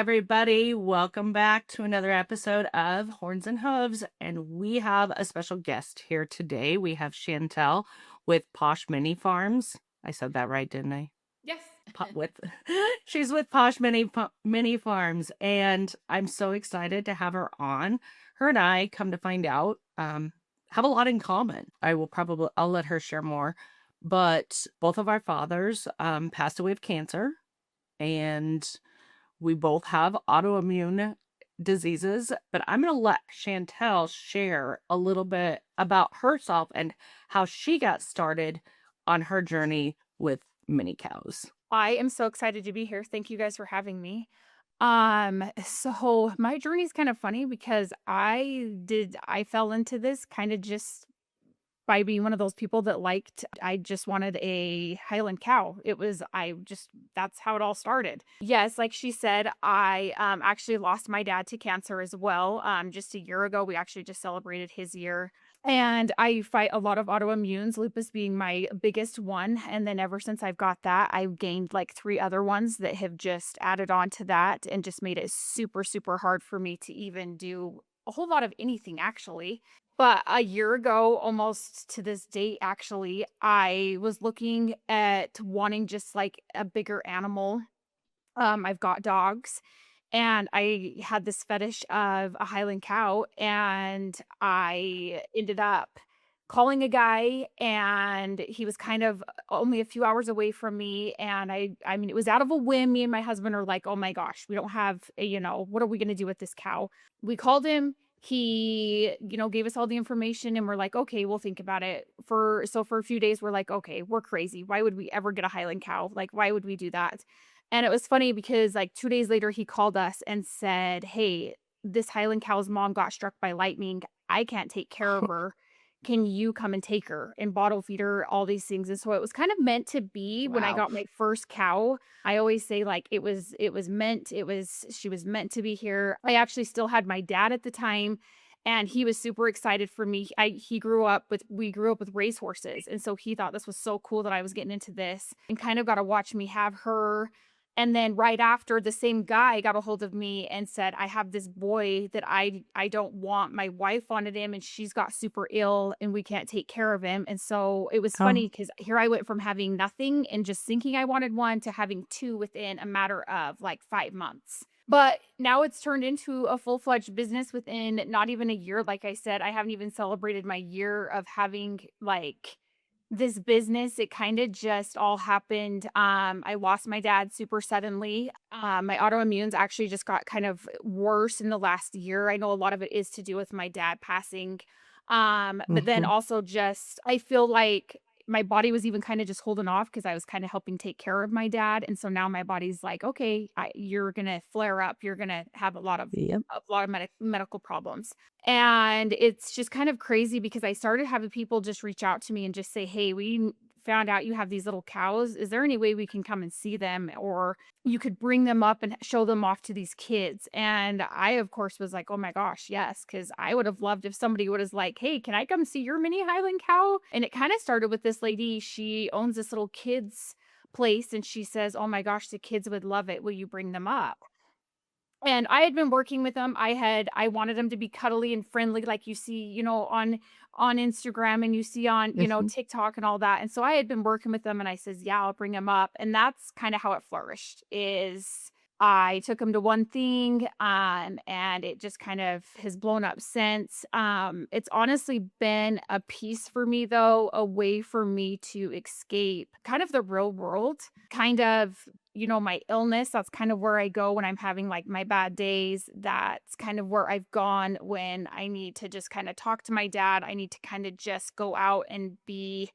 everybody. Welcome back to another episode of Horns and Hooves. And we have a special guest here today. We have Shantell with Posh Mini Farms. I said that right, didn't I? Yes. With She's with Posh Mini Farms, and I'm so excited to have her on. Her and I, come to find out, have a lot in common. I'll let her share more, but both of our fathers passed away of cancer, and we both have autoimmune diseases. But I'm going to let Shantell share a little bit about herself and how she got started on her journey with mini cows. I am so excited to be here. Thank you guys for having me. So my journey is kind of funny because I fell into this kind of just by being one of those people that I just wanted a Highland cow. That's how it all started. Yes, like she said, I actually lost my dad to cancer as well. Just a year ago, we actually just celebrated his year. And I fight a lot of autoimmunes, lupus being my biggest one. And then ever since I've got that, I've gained like 3 other ones that have just added on to that and just made it super, super hard for me to even do a whole lot of anything, actually. But a year ago, almost to this date, actually, I was looking at wanting just like a bigger animal. I've got dogs, and I had this fetish of a Highland cow, and I ended up calling a guy, and he was kind of only a few hours away from me. And I mean, it was out of a whim. Me and my husband are like, oh my gosh, we don't have, what are we going to do with this cow? We called him. He, gave us all the information, and we're like, okay, we'll think about it. For a few days, we're like, okay, we're crazy. Why would we ever get a Highland cow? Like, why would we do that? And it was funny because like 2 days later, he called us and said, hey, this Highland cow's mom got struck by lightning. I can't take care of her. Can you come and take her and bottle feed her, all these things? And so it was kind of meant to be. When I Wow. got my first cow, I always say like she was meant to be here. I actually still had my dad at the time, and he was super excited for me. We grew up with racehorses. And so he thought this was so cool that I was getting into this, and kind of got to watch me have her. And then right after, the same guy got a hold of me and said, I have this boy that I don't want. My wife wanted him, and she's got super ill, and we can't take care of him. And so it was Oh, funny because here I went from having nothing and just thinking I wanted one to having 2 within a matter of like 5 months. But now it's turned into a full-fledged business within not even a year. Like I said, I haven't even celebrated my year of having like this business. It kind of just all happened. I lost my dad super suddenly. My autoimmunes actually just got kind of worse in the last year. I know a lot of it is to do with my dad passing. But then mhm. also just, I feel like my body was even kind of just holding off because I was kind of helping take care of my dad. And so now my body's like, okay, you're going to flare up. You're going to have Yep. a lot of medical problems. And it's just kind of crazy because I started having people just reach out to me and just say, hey, found out you have these little cows. Is there any way we can come and see them? Or you could bring them up and show them off to these kids. And I, of course, was like, oh my gosh, yes. Because I would have loved if somebody would have like, hey, can I come see your mini Highland cow? And it kind of started with this lady. She owns this little kids place, and she says, oh my gosh, the kids would love it. Will you bring them up? And I had been working with them. I wanted them to be cuddly and friendly like you see, on Instagram, and you see on, Mhm. TikTok and all that. And so I had been working with them, and I says, "Yeah, I'll bring them up." And that's kind of how it flourished. Is I took them to one thing, and it just kind of has blown up since. It's honestly been a piece for me though, a way for me to escape kind of the real world, kind of, my illness. That's kind of where I go when I'm having like my bad days. That's kind of where I've gone when I need to just kind of talk to my dad. I need to kind of just go out and be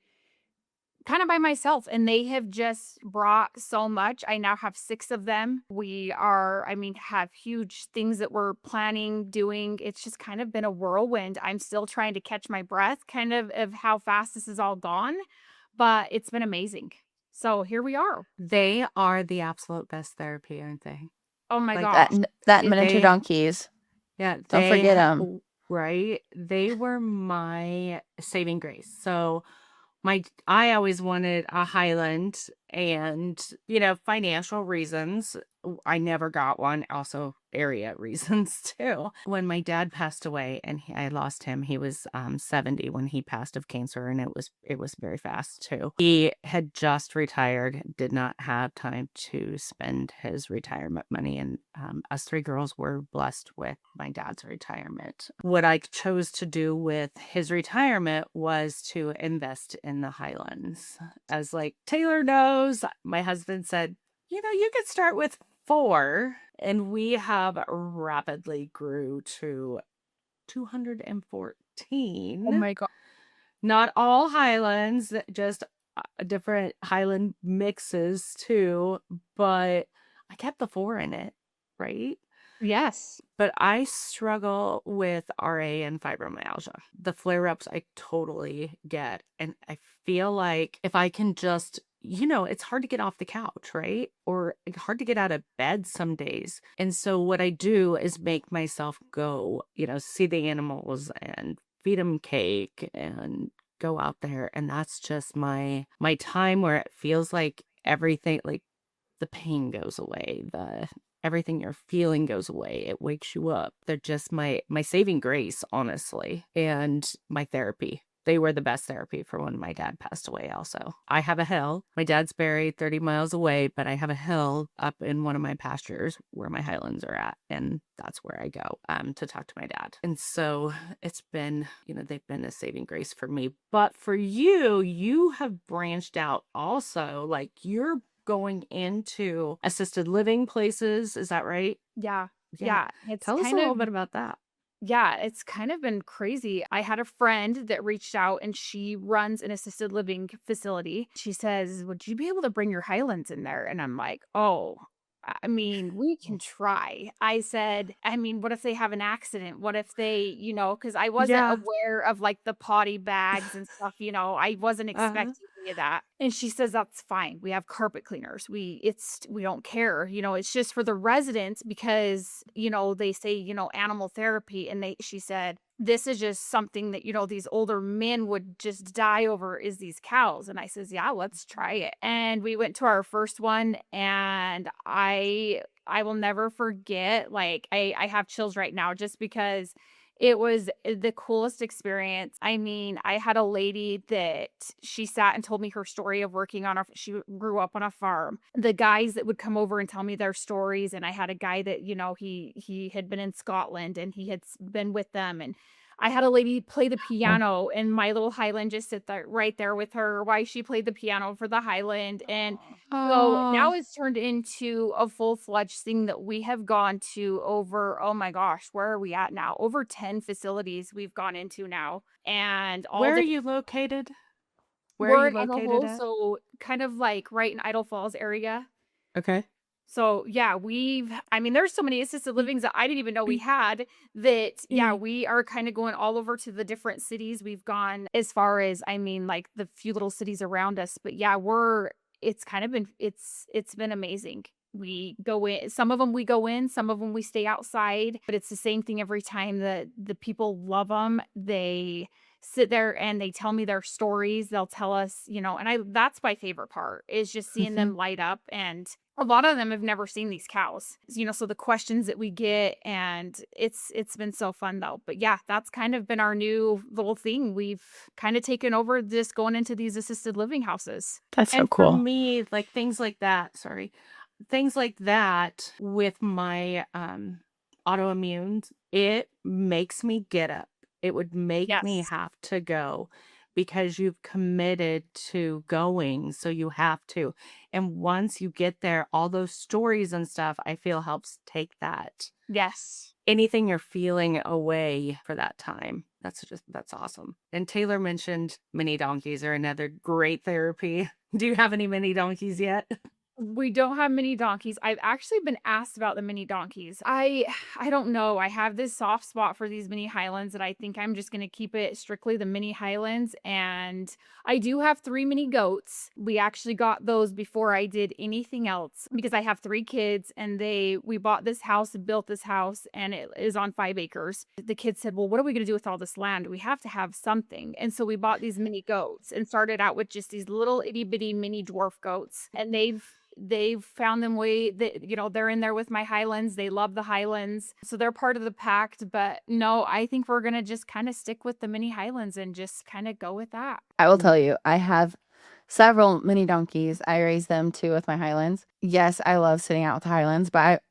kind of by myself. And they have just brought so much. I now have 6 of them. Have huge things that we're planning, doing. It's just kind of been a whirlwind. I'm still trying to catch my breath, kind of how fast this has all gone, but it's been amazing. So here we are. They are the absolute best therapy, aren't they? Oh my Like gosh. That and It miniature they, donkeys. yeah, Don't forget them. right? They were my saving grace. So I always wanted a Highland, And, financial reasons, I never got one. Also, area reasons too. When my dad passed away and I lost him, he was 70 when he passed of cancer, and it was very fast too. He had just retired, did not have time to spend his retirement money, and us three girls were blessed with my dad's retirement. What I chose to do with his retirement was to invest in the Highlands. As like Taylor knows, my husband said, you could start with 4, and we have rapidly grew to Oh 214. my god. Not all Highlands, just different Highland mixes too, but I kept the 4 in it, right? Yes. But I struggle with RA and fibromyalgia. The flare-ups I totally get. And I feel like if I can just, it's hard to get off the couch, right? Or hard to get out of bed some days. And so what I do is make myself go, see the animals and feed them cake and go out there. And that's just my time where it feels like everything, like the pain goes away, everything you're feeling goes away. It wakes you up. They're just my saving grace, honestly, and my therapy. They were the best therapy for when my dad passed away also. I have a hill. My dad's buried 30 miles away, but I have a hill up in one of my pastures where my Highlands are at, and that's where I go to talk to my dad. And so it's been, they've been a saving grace for me. But for you have branched out also. Like, you're going into assisted living places. Is that right? Yeah. Yeah. Yeah. It's Tell us a kind little of bit about that. Yeah, it's kind of been crazy. I had a friend that reached out and she runs an assisted living facility. She says, "Would you be able to bring your Highlands in there?" And I'm like, "Oh, I mean, we can try." I said, "I mean, what if they have an accident? What if they, because I wasn't Yeah. aware of like the potty bags and stuff, I wasn't Uh-huh. expecting any of that." And she says, "That's fine. We have carpet cleaners. We don't care. It's just for the residents because, they say, animal therapy." And she said, "This is just something that, these older men would just die over is these cows." And I says, "Yeah, let's try it." And we went to our first one and I will never forget, like I have chills right now just because it was the coolest experience. I mean, I had a lady that she sat and told me her story of working on she grew up on a farm. The guys that would come over and tell me their stories, and I had a guy that, he had been in Scotland and he had been with them, and I had a lady play the piano and my little Highland just sit there right there with her while she played the piano for the Highland. And so Oh, now it's turned into a full-fledged thing that we have gone to over, oh my gosh, where are we at now? Over 10 facilities we've gone into now, and all where are different. you located? Where are We're you in located Idaho, at? so kind of like right in Idaho Falls area. Okay. So yeah, I mean, there's so many assisted livings that I didn't even know we had that, yeah, we are kind of going all over to the different cities. We've gone as far as, I mean, like the few little cities around us, but yeah, it's kind of been, it's been amazing. We go in, some of them we go in, some of them we stay outside, but it's the same thing every time. The people love them. They sit there and they tell me their stories. They'll tell us, and that's my favorite part is just seeing them light up. And a lot of them have never seen these cows, so the questions that we get, and it's been so fun though. But yeah, that's kind of been our new little thing. We've kind of taken over just going into these assisted living houses. That's so cool. For me, like things like that with my autoimmune, it makes me get up. It would make me Yes. have to go because you've committed to going, so you have to. And once you get there, all those stories and stuff, I feel helps take that Yes. anything you're feeling away for that time. That's awesome. And Taylor mentioned mini donkeys are another great therapy. Do you have any mini donkeys yet? We don't have mini donkeys. I've actually been asked about the mini donkeys. I don't know. I have this soft spot for these mini Highlands, and I think I'm just going to keep it strictly the mini Highlands. And I do have 3 mini goats. We actually got those before I did anything else because I have 3 kids, and we bought this house and built this house, and it is on 5 acres. The kids said, "Well, what are we going to do with all this land? We have to have something." And so we bought these mini goats and started out with just these little itty bitty mini dwarf goats, and they've found them way that, they're in there with my Highlands. They love the Highlands. So they're part of the pact. But no, I think we're going to just kind of stick with the mini Highlands and just kind of go with that. I will tell you, I have several mini donkeys. I raise them too with my Highlands. Yes, I love sitting out with the Highlands, but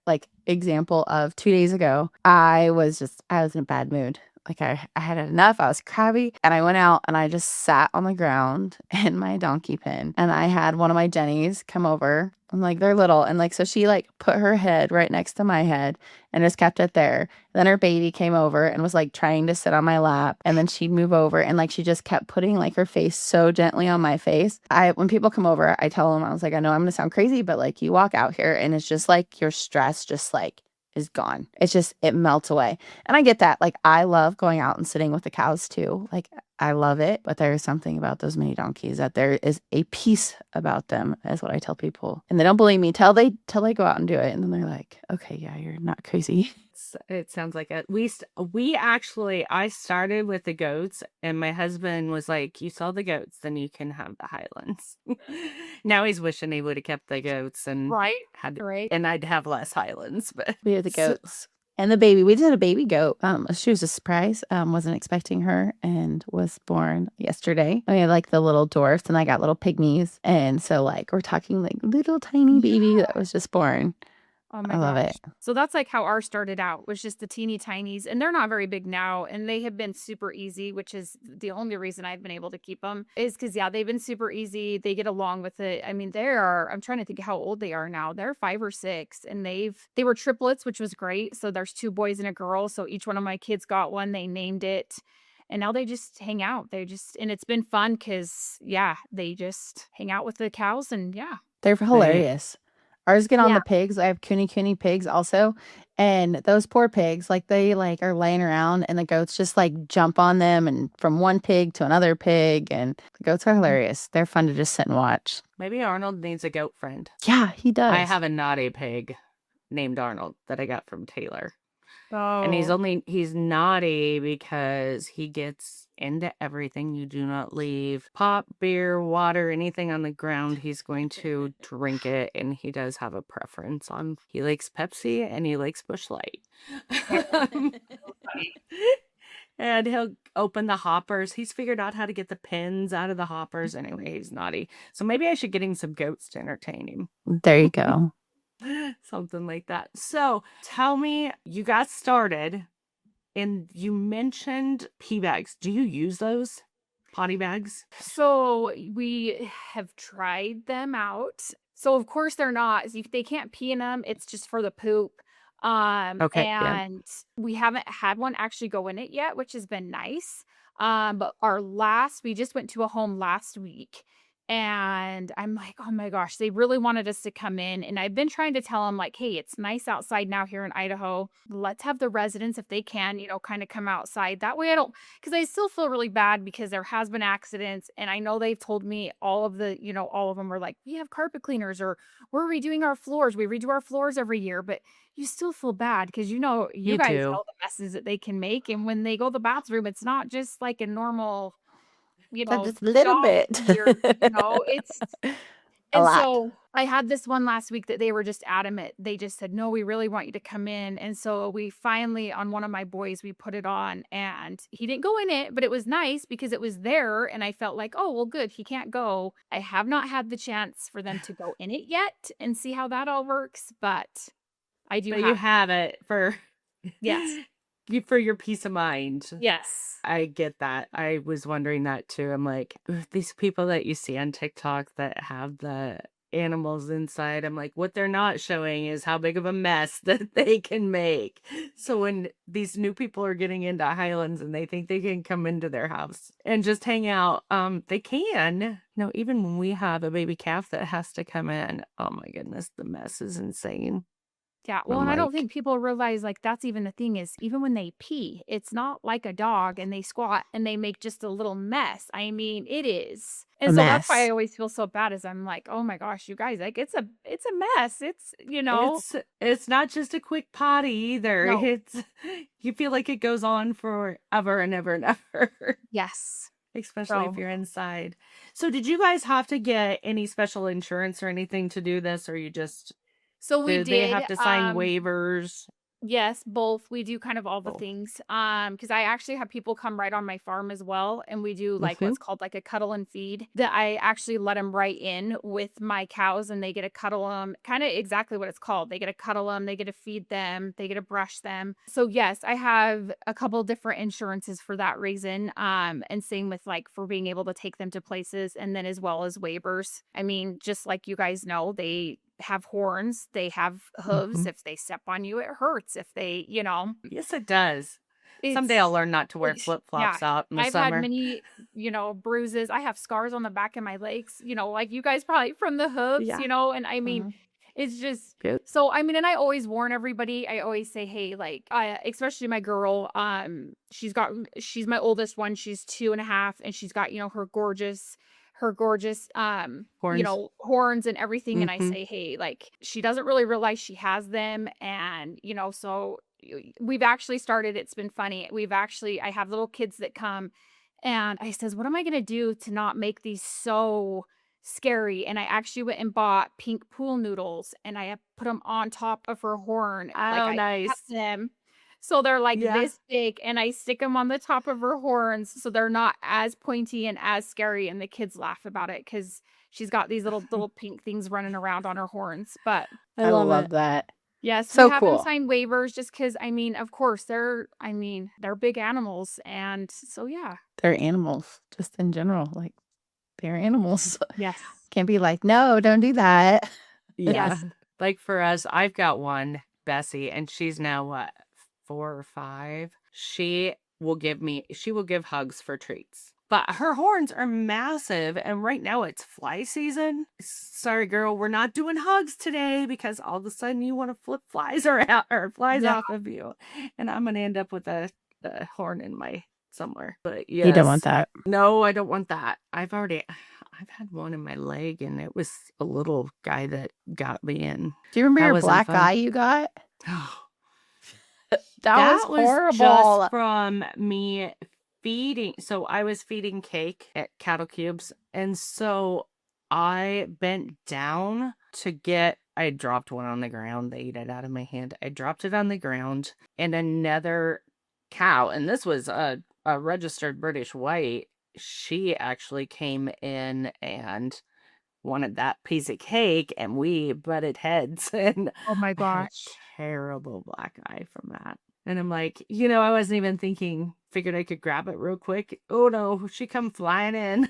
example of 2 days ago, I was in a bad mood. Like I had had enough. I was crabby, and I went out and I just sat on the ground in my donkey pen, and I had one of my Jennies come over. I'm like, they're little, and so she put her head right next to my head and just kept it there. Then her baby came over and was trying to sit on my lap, and then she'd move over and she just kept putting her face so gently on my face. When people come over, I tell them, I was like, I know I'm gonna sound crazy, but you walk out here and it's just your stress just is gone. It's just, it melts away. And I get that. I love going out and sitting with the cows too. I love it, but there is something about those mini donkeys that there is a peace about them, is what I tell people. And they don't believe me till they go out and do it. And then they're like, okay, yeah, you're not crazy. It sounds like it. I started with the goats, and my husband was like, you sell the goats, then you can have the Highlands. Now he's wishing he would have kept the goats and Right. and I'd have less Highlands. But we have the goats. And the baby, we did a baby goat. She was a surprise. Wasn't expecting her, and was born yesterday. I mean, the little dwarfs, and I got little pygmies. And so we're talking little tiny baby that was just born. Oh my I love gosh. it. So that's how ours started out, was just the teeny tinies, and they're not very big now, and they have been super easy, which is the only reason I've been able to keep them, is because, yeah, they've been super easy. They get along with it. I mean, I'm trying to think how old they are now. They're 5 or 6, and they were triplets, which was great. So there's 2 boys and a girl. So each one of my kids got one. They named it. And now they just hang out. And it's been fun because, yeah, they just hang out with the cows, and yeah. They're hilarious. Ours get on the pigs. I have cooney pigs also. And those poor pigs, they are laying around, and the goats just jump on them, and from one pig to another pig. And the goats are hilarious. They're fun to just sit and watch. Maybe Arnold needs a goat friend. Yeah, he does. I have a naughty pig named Arnold that I got from Taylor. Oh. And he's naughty because he gets into everything. You do not leave pop, beer, water, anything on the ground. He's going to drink it, and he does have a preference on, he likes Pepsi and he likes Busch Light. And he'll open the hoppers. He's figured out how to get the pins out of the hoppers. Anyway, he's naughty. So maybe I should get him some goats to entertain him. There you go. Something like that. So tell me, you got started and you mentioned pee bags. Do you use those potty bags? So we have tried them out. So of course they're not, if they can't pee in them, it's just for the poop. Okay, and we haven't had one actually go in it yet, which has been nice. But we just went to a home last week, and I'm like, oh my gosh, they really wanted us to come in. And I've been trying to tell them, hey, it's nice outside now here in Idaho. Let's have the residents, if they can, kind of come outside. That way because I still feel really bad because there has been accidents. And I know they've told me all of them were like, we have carpet cleaners, or we're redoing our floors. We redo our floors every year. But you still feel bad because you guys do. know the messes that they can make. And when they go to the bathroom, it's not just a normal, just a little bit. It's A lot. So I had this one last week that they were just adamant. They just said, no, we really want you to come in. And so we finally, on one of my boys, we put it on, and he didn't go in it, but it was nice because it was there. And I felt like, oh, well, good. He can't go. I have not had the chance for them to go in it yet and see how that all works, but I do. But you have it for yes. For your peace of mind. Yes. I get that. I was wondering that too. I'm like, these people that you see on TikTok that have the animals inside. I'm like, what they're not showing is how big of a mess that they can make. So when these new people are getting into Highlands and they think they can come into their house and just hang out, they can. Even when we have a baby calf that has to come in, oh my goodness, the mess is insane. Yeah, well, I'm and I don't like, think people realize, like, that's even the thing is even when they pee, it's not like a dog and they squat and they make just a little mess. I mean, it is. A And so that's why I mess. always feel so bad is I'm like, "Oh my gosh, you guys, like, it's a mess." It's, it's not just a quick potty either. no. It's you feel like it goes on forever and ever and ever. Yes. Especially if So you're inside. So did you guys have to get any special insurance or anything to do this, or you just so we did they did, have to sign waivers? yes, both. We do kind of all the Both. things. Because I actually have people come right on my farm as well, and we do like Mhm. what's called like a cuddle and feed. That I actually let them right in with my cows, and they get to cuddle them. Kind of exactly what it's called. They get to cuddle them. They get to feed them. They get to brush them. So yes, I have a couple different insurances for that reason. And same with like for being able to take them to places, and then as well as waivers. I mean, just like you guys know, they have horns, they have hooves. Mhm. If they step on you, it hurts. If they, Yes, it does. Someday I'll it's learn not to wear yeah. flip-flops out in the I've had summer. many, bruises. I have scars on the back of my legs, like you guys probably from the hooves, Yeah. and I mean, Mhm. it's just Good. so I mean, and I always warn everybody. I always say, hey, like, especially my girl, she's my oldest one. She's 2.5, and she's got, her gorgeous, Horns. horns and everything. And I Mhm. say, hey, like, she doesn't really realize she has them. And, so we've actually started, it's been funny. I have little kids that come and I says, what am I going to do to not make these so scary? And I actually went and bought pink pool noodles and I have put them on top of her horn. Like Oh, I cut nice. them so they're like Yeah. this big and I stick them on the top of her horns so they're not as pointy and as scary. And the kids laugh about it because she's got these little pink things running around on her horns. But I I love love it. that. yes, we So have them cool. sign waivers just because I mean, of course, they're big animals. And so, yeah. They're animals, just in general. Like, they're animals. Yes. Can't be like, no, don't do that. Yeah. Yes. Like for us, I've got one, Bessie, and she's now what, 4 or 5? She will give hugs for treats. But her horns are massive, and right now it's fly season. Sorry, girl, we're not doing hugs today because all of a sudden you want to flip flies around or flies Yeah. off of you, and I'm gonna end up with a horn in my somewhere. But You don't want yes, that. no, I don't want that. I've had one in my leg, and it was a little guy that got me in. Do you remember That your wasn't black fun. eye you got? That was That was horrible. just from me feeding. So I was feeding cake at Cattle Cubes. And so I bent down I dropped one on the ground. They ate it out of my hand. I dropped it on the ground and another cow, and this was a registered British white. She actually came in and wanted that piece of cake and we butted heads and Oh my I had a gosh. terrible black eye from that. And I'm like, I wasn't even thinking, figured I could grab it real quick. Oh no, she come flying in.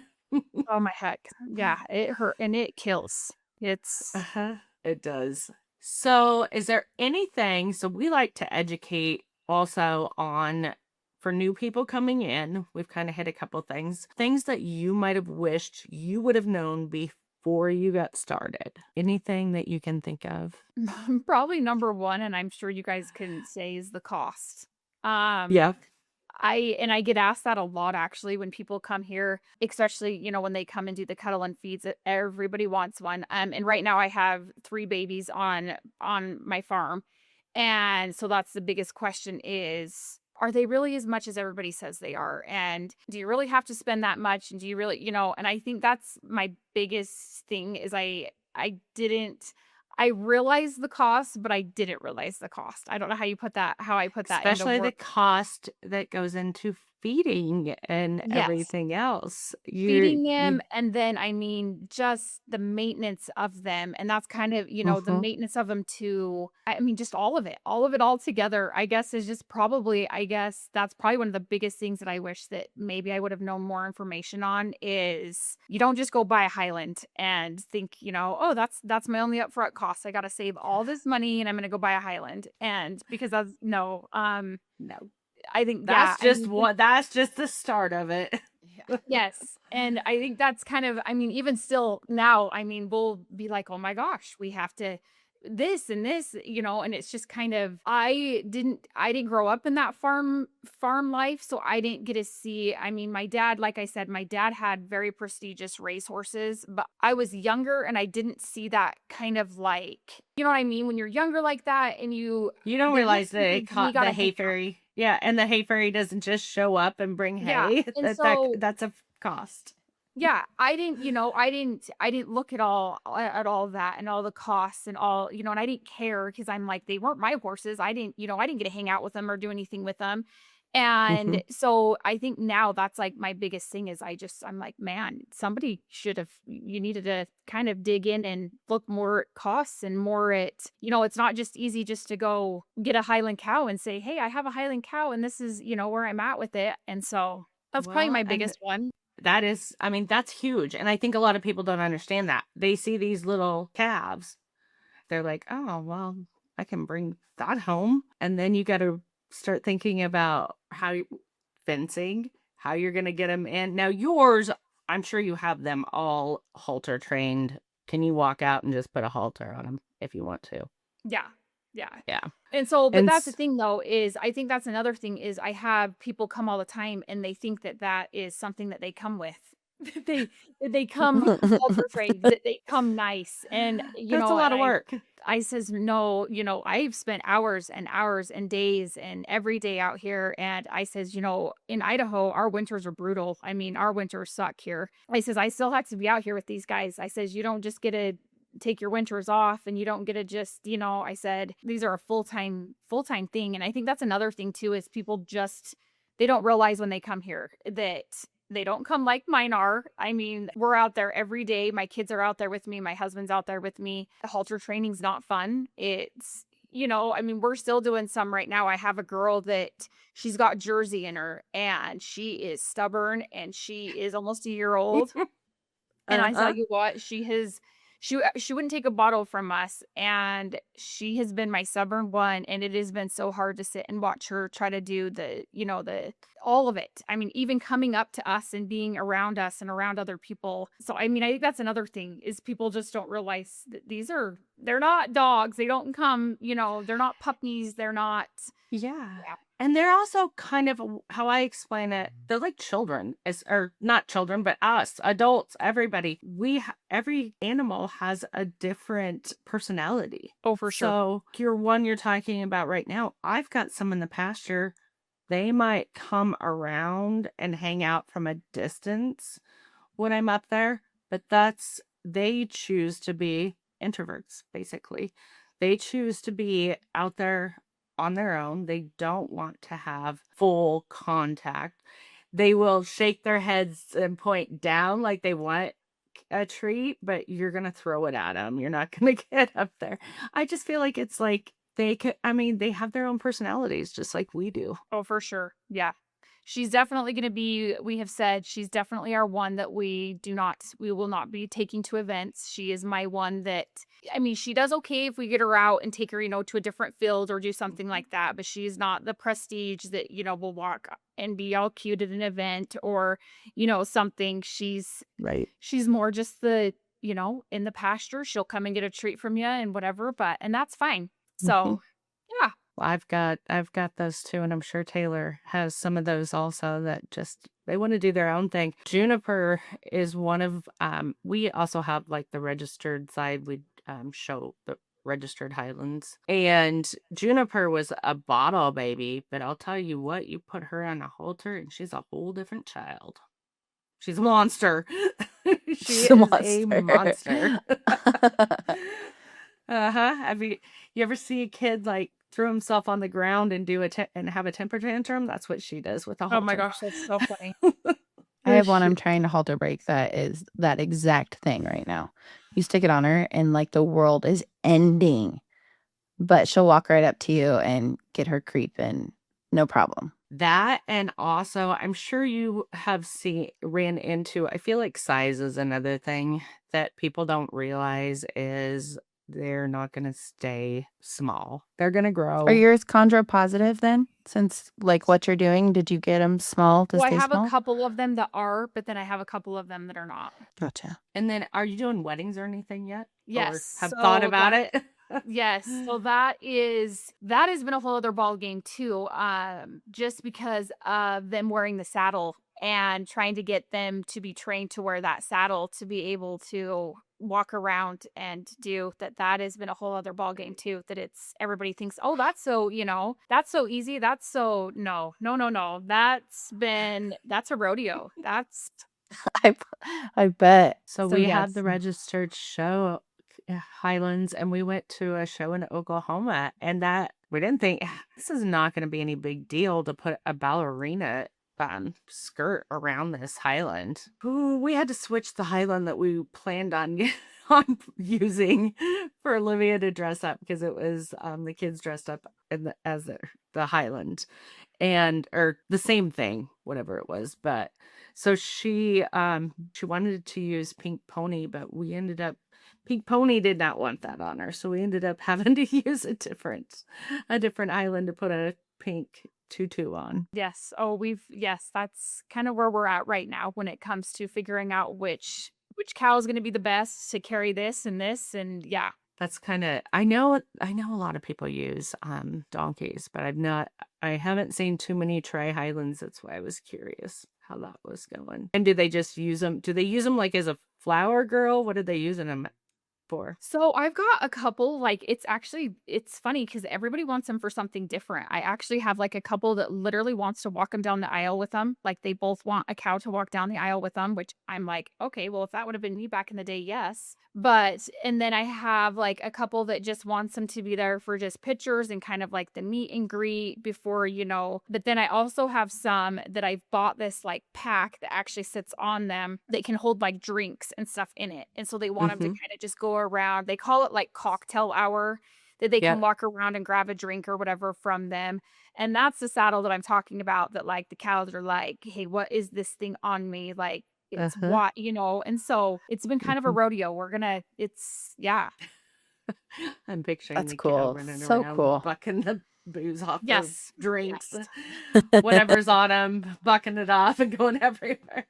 Oh my heck. Yeah, it hurt and it kills. It's Uh-huh. It does. So so we like to educate also on for new people coming in. We've kind of hit a couple things that you might have wished you would have known before you got started. Anything that you can think of? probably number one, and I'm sure you guys can say is the cost. Yeah. I get asked that a lot actually when people come here, especially, when they come and do the cuddle and feeds, everybody wants one. And right now I have 3 babies on my farm. And so that's the biggest question is, are they really as much as everybody says they are? And do you really have to spend that much? And do you really, and I think that's my biggest thing is I realized the cost, but I didn't realize the cost. I don't know how I put that into Especially the words. cost that goes into feeding and Yes. everything else. Feeding You them, and then, I mean, just the maintenance of them, and that's kind of, the Mhm. maintenance of them too. I mean, just all of it all together, I guess, is just probably I guess that's probably one of the biggest things that I wish that maybe I would have known more information on is you don't just go buy a Highland and think, "Oh, that's my only upfront cost. I gotta save all this money, and I'm gonna go buy a Highland." And because that's no, No. I think, yeah, I mean, That's just the start of it. Yeah. yes, and I think that's kind of I mean, even still now, I mean, we'll be like, "Oh my gosh, we have to this and this," and it's just kind of I didn't grow up in that farm life, so I didn't get to see I mean, my dad, like I said, my dad had very prestigious racehorses, but I was younger and I didn't see that kind of like you know what I mean? When you're younger like that and You don't they're realize looking that for it you, you caught the gotta hay hang out. fairy. Yeah, and the hay fairy doesn't just show up and bring Yeah, hay. and so That's a cost. yeah, I didn't look at all of that and all the costs and all, and I didn't care because I'm like, they weren't my horses. I didn't get to hang out with them or do anything with them. And Mhm. so I think now that's like my biggest thing is I'm like, man, somebody you needed to kind of dig in and look more at costs and more at, it's not just easy just to go get a Highland cow and say, hey, I have a Highland cow and this is, where I'm at with it. And so that's probably Well, my and biggest one. that is, I mean, that's huge. And I think a lot of people don't understand that. They see these little calves. They're like, oh, well, I can bring that home. And then you got to start thinking about fencing, how you're going to get them in. Now, yours, I'm sure you have them all halter trained. Can you walk out and just put a halter on them if you want to? Yeah. Yeah. Yeah. And so, but And that's the thing though, is I think that's another thing is I have people come all the time and they think that that is something that they come with. they they come halter trained, that they come nice. And, that's a lot of work. I says, no, I've spent hours and hours and days and every day out here. And I says, in Idaho, our winters are brutal. I mean, our winters suck here. I says, I still have to be out here with these guys. I says, you don't just get to take your winters off and you don't get to just, I said, these are a full-time thing. And I think that's another thing too, is people just, they don't realize when they come here that they don't come like mine are. I mean, we're out there every day. My kids are out there with me. My husband's out there with me. The halter training's not fun. It's, I mean, we're still doing some right now. I have a girl that she's got Jersey in her and she is stubborn and she is almost a year old. And I tell Uh-huh. you what, she wouldn't take a bottle from us, and she has been my stubborn one, and it has been so hard to sit and watch her try to do the all of it. I mean, even coming up to us and being around us and around other people. So, I mean, I think that's another thing is people just don't realize that they're not dogs. They don't come, they're not puppies. They're not. Yeah. Yeah. And they're also kind of how I explain it. They're like children, or not children, but us, adults, everybody. Every animal has a different personality. Oh, for sure. So your one you're talking about right now, I've got some in the pasture. They might come around and hang out from a distance when I'm up there, but they choose to be introverts, basically. They choose to be out there on their own. They don't want to have full contact. They will shake their heads and point down like they want a treat, but you're going to throw it at them. You're not going to get up there. I just feel like it's like they have their own personalities just like we do. Oh, for sure. Yeah. She's definitely going to be, we have said she's definitely our one that we will not be taking to events. She is my one that, I mean, she does okay if we get her out and take her, to a different field or do something like that. But she's not the prestige that, will walk and be all cute at an event or, something. She's more just the, in the pasture. She'll come and get a treat from you and whatever, and that's fine. So, yeah. I've got those too, and I'm sure Taylor has some of those also that just they want to do their own thing. Juniper is one of we also have like the registered side. We show the registered Highlands, and Juniper was a bottle baby, but I'll tell you what, you put her on a halter and she's a whole different child. She's a monster. She is a monster. Uh-huh. You ever see a kid like threw himself on the ground and and have a temper tantrum. That's what she does with a Oh my halter. gosh, that's so funny. I have one I'm trying to halter break that is that exact thing right now. You stick it on her and like the world is ending, but she'll walk right up to you and get her creeping, no problem. That, and also I'm sure you have ran into, I feel like size is another thing that people don't realize is they're not going to stay small. They're going to grow. Are yours chondro positive then? Since like what you're doing, did you get them small to Well, I stay have small? a couple of them that are, but then I have a couple of them that are not. Gotcha. And then are you doing weddings or anything yet? Yes. Or have thought so about that- it? Yes. So that has been a whole other ball game too. Just because of them wearing the saddle and trying to get them to be trained to wear that saddle to be able to walk around and do that. That has been a whole other ball game too. That it's everybody thinks, oh, that's so, that's so easy. That's so no. That's a rodeo. That's I bet. So So we had the yes. registered show Highlands, and we went to a show in Oklahoma, and that we didn't think this is not going to be any big deal to put a ballerina skirt around this Highland. Ooh, we had to switch the Highland that we planned on using for Olivia to dress up because it was the kids dressed up as the Highland, or the same thing, whatever it was. But so she wanted to use Pink Pony, but Pink Pony did not want that on her, so we ended up having to use a different Highland to put a pink tutu on. Yes. Oh, that's kind of where we're at right now when it comes to figuring out which cow is going to be the best to carry this. And yeah. That's kind of, I know a lot of people use donkeys, but I haven't seen too many try Highlands. That's why I was curious how that was going. And do they just use them? Do they use them like as a flower girl? What are they using them for? So I've got a couple, like it's funny because everybody wants them for something different. I actually have like a couple that literally wants to walk them down the aisle with them. Like they both want a cow to walk down the aisle with them, which I'm like, okay, well, if that would have been me back in the day, yes. And then I have like a couple that just wants them to be there for just pictures and kind of like the meet and greet before, but then I also have some that I've bought this like pack that actually sits on them that can hold like drinks and stuff in it. And so they want them to kind of just go around. They call it like cocktail hour, that they can walk around and grab a drink or whatever from them. And that's the saddle that I'm talking about, that like the cows are like, hey, what is this thing on me? Like it's what, and so it's been kind of a rodeo. Yeah. I'm picturing That's the cool. cow running So around, cool. bucking the booze off Yes. the drinks, Yes. whatever's on them, bucking it off and going everywhere.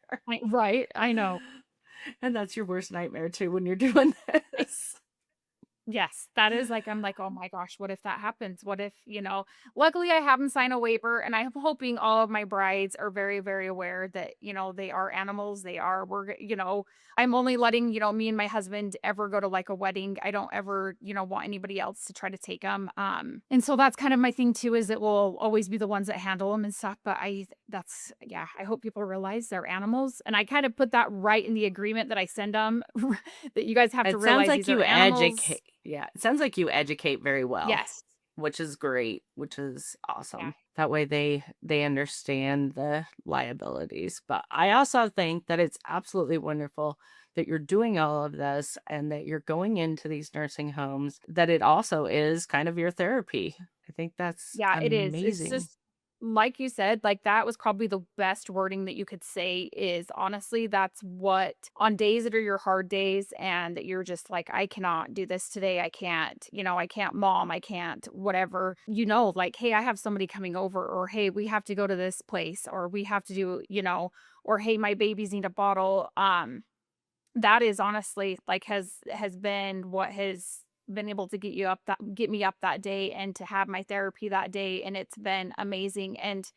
Right. I know. And that's your worst nightmare too when you're doing this. Yes, that is like, I'm like, oh my gosh, what if that happens? What if, luckily I haven't signed a waiver, and I'm hoping all of my brides are very, very aware that, they are animals. I'm only letting, me and my husband ever go to like a wedding. I don't ever, want anybody else to try to take them. And so that's kind of my thing too, is that we'll always be the ones that handle them and stuff. But I hope people realize they're animals. And I kind of put that right in the agreement that I send them, that you guys have to realize sounds like these you are animals. educate. Yeah, it sounds like you educate very well. Yes. Which is great, which is awesome. Yeah. That way they understand the liabilities. But I also think that it's absolutely wonderful that you're doing all of this and that you're going into these nursing homes, that it also is kind of your therapy. I think that's It is. amazing. It's just like you said, like that was probably the best wording that you could say, is honestly, that's what, on days that are your hard days and that you're just like, I cannot do this today. I can't, I can't mom, I can't, whatever, like, hey, I have somebody coming over, or hey, we have to go to this place, or we have to do, or hey, my babies need a bottle. That is honestly like has been what has been able to get me up that day and to have my therapy that day. And it's been amazing. And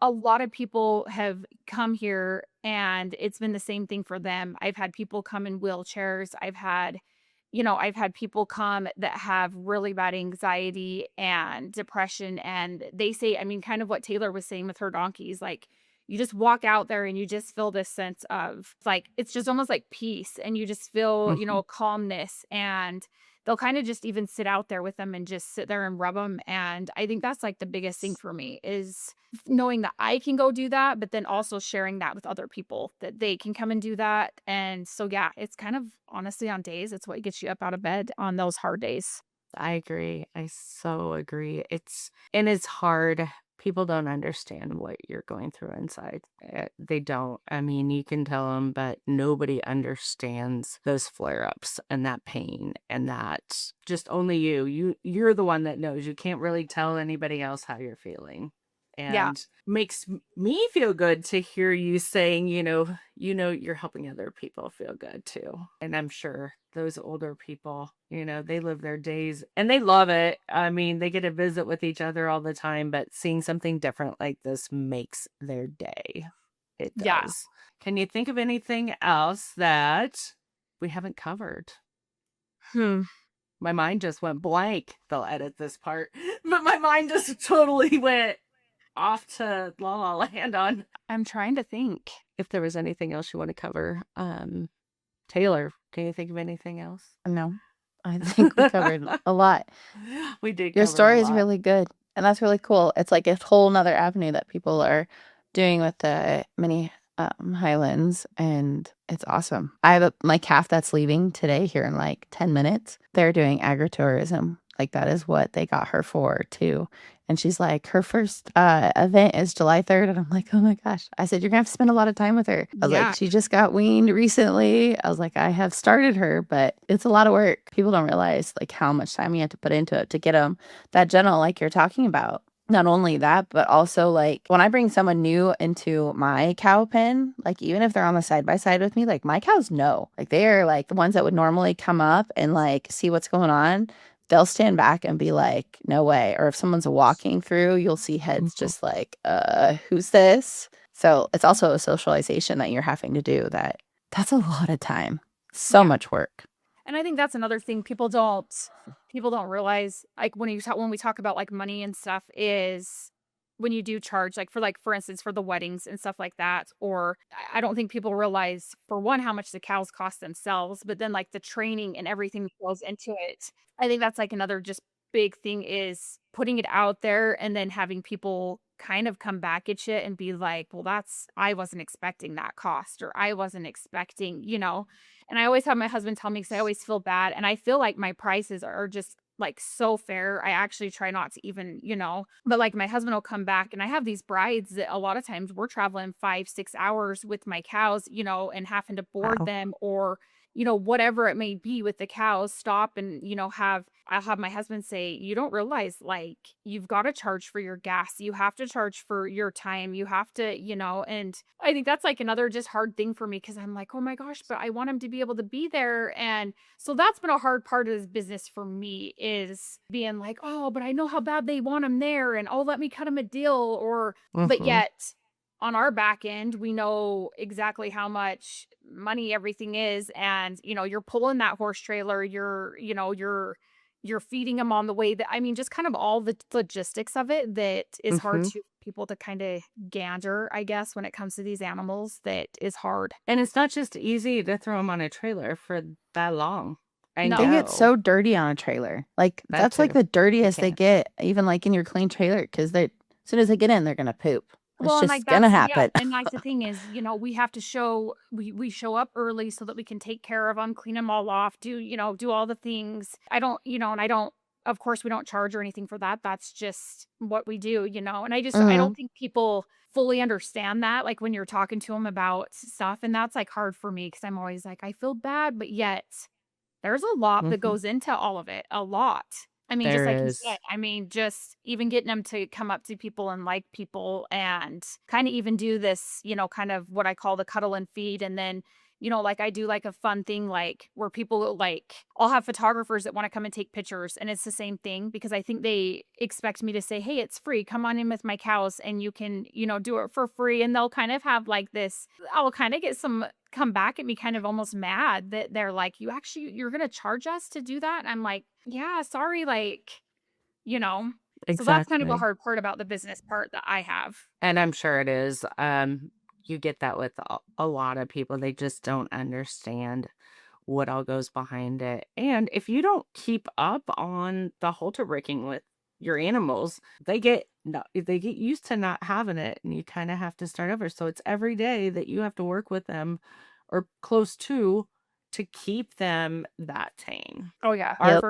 a lot of people have come here and it's been the same thing for them. I've had people come in wheelchairs. I've had people come that have really bad anxiety and depression. And they say, I mean, kind of what Taylor was saying with her donkeys, like, you just walk out there and you just feel this sense of like, it's just almost like peace. And you just feel, calmness. And they'll kind of just even sit out there with them and just sit there and rub them. And I think that's like the biggest thing for me is knowing that I can go do that, but then also sharing that with other people that they can come and do that. And so, yeah, it's kind of honestly on days, it's what gets you up out of bed on those hard days. I agree. I so agree. It's hard. People don't understand what you're going through inside. They don't. I mean, you can tell them, but nobody understands those flare-ups and that pain and that just only you're the one that knows. You can't really tell anybody else how you're feeling. Yeah. And makes me feel good to hear you saying, you're helping other people feel good too. And I'm sure those older people, they live their days and they love it. I mean, they get to visit with each other all the time, but seeing something different like this makes their day. It Yeah. does. Can you think of anything else that we haven't covered? My mind just went blank. They'll edit this part, but my mind just totally went off to La La Land on. I'm trying to think. If there was anything else you want to cover. Taylor, can you think of anything else? No, I think we covered a lot. We did. Your cover a story is lot. really good, and that's really cool. It's like a whole nother avenue that people are doing with the mini Highlands, and it's awesome. I have my calf that's leaving today here in like 10 minutes. They're doing agritourism. Like that is what they got her for too. And she's like, her first event is July 3rd. And I'm like, oh my gosh. I said, you're going to have to spend a lot of time with her. I was Yeah. like, she just got weaned recently. I was like, I have started her, but it's a lot of work. People don't realize like how much time you have to put into it to get them that gentle like you're talking about. Not only that, but also like when I bring someone new into my cow pen, like even if they're on the side by side with me, like my cows know, like they are like the ones that would normally come up and like see what's going on. They'll stand back and be like, no way. Or if someone's walking through, you'll see heads just like, who's this? So it's also a socialization that you're having to do that's a lot of time. So much work. And I think that's another thing people don't realize, like when we talk about like money and stuff, is when you do charge, like for instance, for the weddings and stuff like that, or I don't think people realize, for one, how much the cows cost themselves, but then like the training and everything that goes into it. I think that's like another just big thing is putting it out there and then having people kind of come back at you and be like, well, I wasn't expecting that cost, or I wasn't expecting, and I always have my husband tell me, because I always feel bad. And I feel like my prices are just like so fair. I actually try not to even, but like my husband will come back, and I have these brides that a lot of times we're traveling 5-6 hours with my cows, and having to board them, or whatever it may be with the cows, stop and, I'll have my husband say, you don't realize, like, you've got to charge for your gas. You have to charge for your time. You have to, and I think that's like another just hard thing for me, because I'm like, oh my gosh, but I want him to be able to be there. And so that's been a hard part of this business for me, is being like, oh, but I know how bad they want him there, and oh, let me cut him a deal, but yet on our back end, we know exactly how much money everything is. And, you're pulling that horse trailer, you're feeding them on the way, that, I mean, just kind of all the logistics of it that is hard to people to kind of gander, I guess, when it comes to these animals. That is hard. And it's not just easy to throw them on a trailer for that long. They get so dirty on a trailer. Like that's like the dirtiest they get, even like in your clean trailer, because as soon as they get in, they're gonna poop. It's just like gonna happen. Yeah. And like the thing is, we have to we show up early so that we can take care of them, clean them all off, do all the things. I don't, of course we don't charge or anything for that. That's just what we do, and I don't think people fully understand that, like when you're talking to them about stuff. And that's like hard for me, because I'm always like, I feel bad, but yet there's a lot that goes into all of it. A lot. I mean, just like you said, I mean, just even getting them to come up to people and like people, and kind of even do this, kind of what I call the cuddle and feed. And then, like I do like a fun thing, like where people like, I'll have photographers that want to come and take pictures. And it's the same thing, because I think they expect me to say, hey, it's free. Come on in with my cows and you can, do it for free. And they'll kind of have like this, I'll kind of get some come back at me kind of almost mad that they're like, you're going to charge us to do that? And I'm like, yeah, sorry. Like, Exactly. So that's kind of a hard part about the business part that I have. And I'm sure it is. You get that with a lot of people. They just don't understand what all goes behind it. And if you don't keep up on the halter breaking with your animals, they get used to not having it, and you kind of have to start over. So it's every day that you have to work with them or close to keep them that tame. Oh yeah, Yep.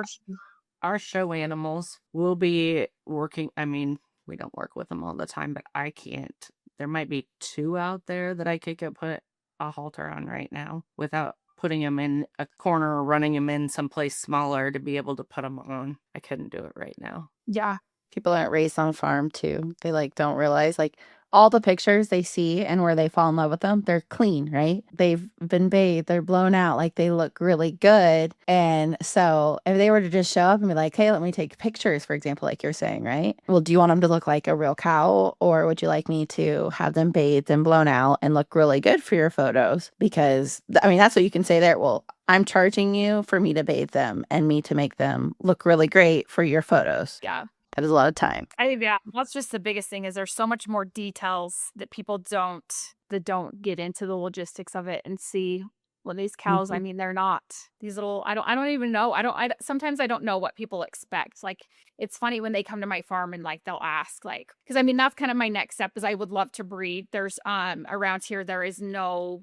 Our show animals will be working. I mean, we don't work with them all the time, but I can't. There might be 2 out there that I could put a halter on right now without putting them in a corner or running them in someplace smaller to be able to put them on. I couldn't do it right now. yeah. People aren't raised on a farm too. They like don't realize like all the pictures they see and where they fall in love with them, they're clean, right? They've been bathed, they're blown out, like they look really good. And so if they were to just show up and be like, hey, let me take pictures, for example, like you're saying, right? Well, do you want them to look like a real cow, or would you like me to have them bathed and blown out and look really good for your photos? Because I mean, that's what you can say there. Well, I'm charging you for me to bathe them and me to make them look really great for your photos. Yeah. That is a lot of time. That's just the biggest thing, is there's so much more details that people don't get into the logistics of it and see. Well, these cows, I mean, they're not these little, I don't even know. Sometimes I don't know what people expect. Like, it's funny when they come to my farm and like, they'll ask like, cause I mean, that's kind of my next step, is I would love to breed. There's, around here, there is no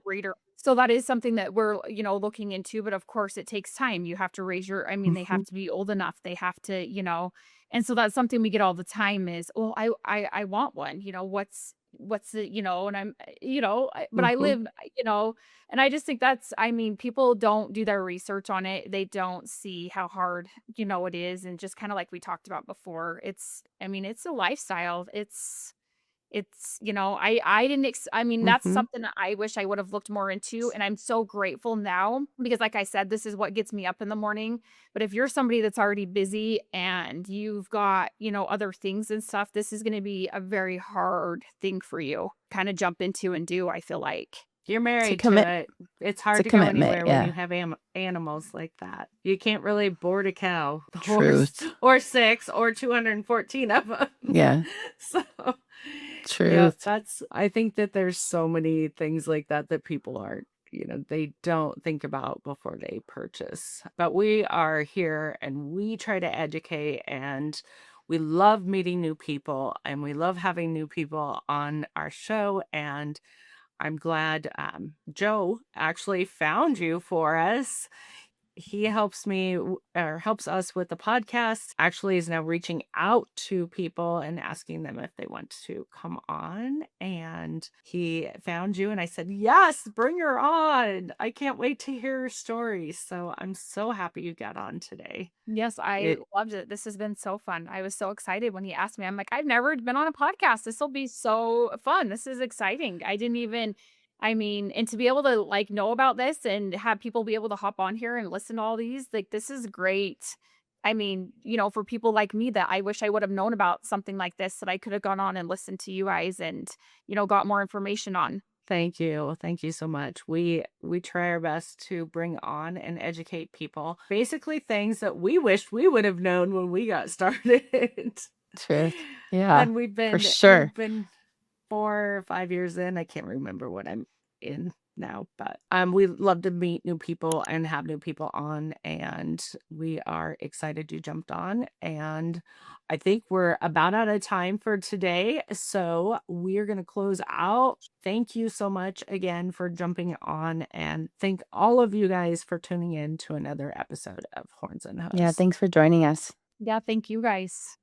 breeder. So that is something that we're, looking into, but of course it takes time. You have to raise I mean, they have to be old enough. They have to, and so that's something we get all the time is, well, I want one, what's the, and I'm, but I live, and I just think I mean, people don't do their research on it. They don't see how hard, it is. And just kind of like we talked about before, I mean, it's a lifestyle. I didn't, I mean, that's something that I wish I would have looked more into. And I'm so grateful now because, like I said, this is what gets me up in the morning. But if you're somebody that's already busy and you've got, other things and stuff, this is going to be a very hard thing for you kind of jump into and do, I feel like. You're married to it. It's hard to go anywhere when you have animals like that. You can't really board a cow. Truth. Or 6 or 214 of them. Yeah. So... Truth. Yeah, I think that there's so many things like that people aren't, they don't think about before they purchase. But we are here and we try to educate, and we love meeting new people, and we love having new people on our show. And I'm glad Joe actually found you for us. He helps us with the podcast, actually is now reaching out to people and asking them if they want to come on. And he found you and I said, yes, bring her on. I can't wait to hear her story. So I'm so happy you got on today. Yes, I loved it. This has been so fun. I was so excited when he asked me. I'm like, I've never been on a podcast. This will be so fun. This is exciting. And to be able to like know about this and have people be able to hop on here and listen to all these, like, this is great. I mean, for people like me that I wish I would have known about something like this, that I could have gone on and listened to you guys and, got more information on. Thank you. Thank you so much. We try our best to bring on and educate people. Basically things that we wish we would have known when we got started. Truth. Yeah. And we've been 4 or 5 years in. I can't remember what I'm in now, but we love to meet new people and have new people on, and we are excited you jumped on. And I think we're about out of time for today, so we're going to close out. Thank you so much again for jumping on, and thank all of you guys for tuning in to another episode of Horns and Hooves. Yeah, thanks for joining us. Yeah, thank you guys.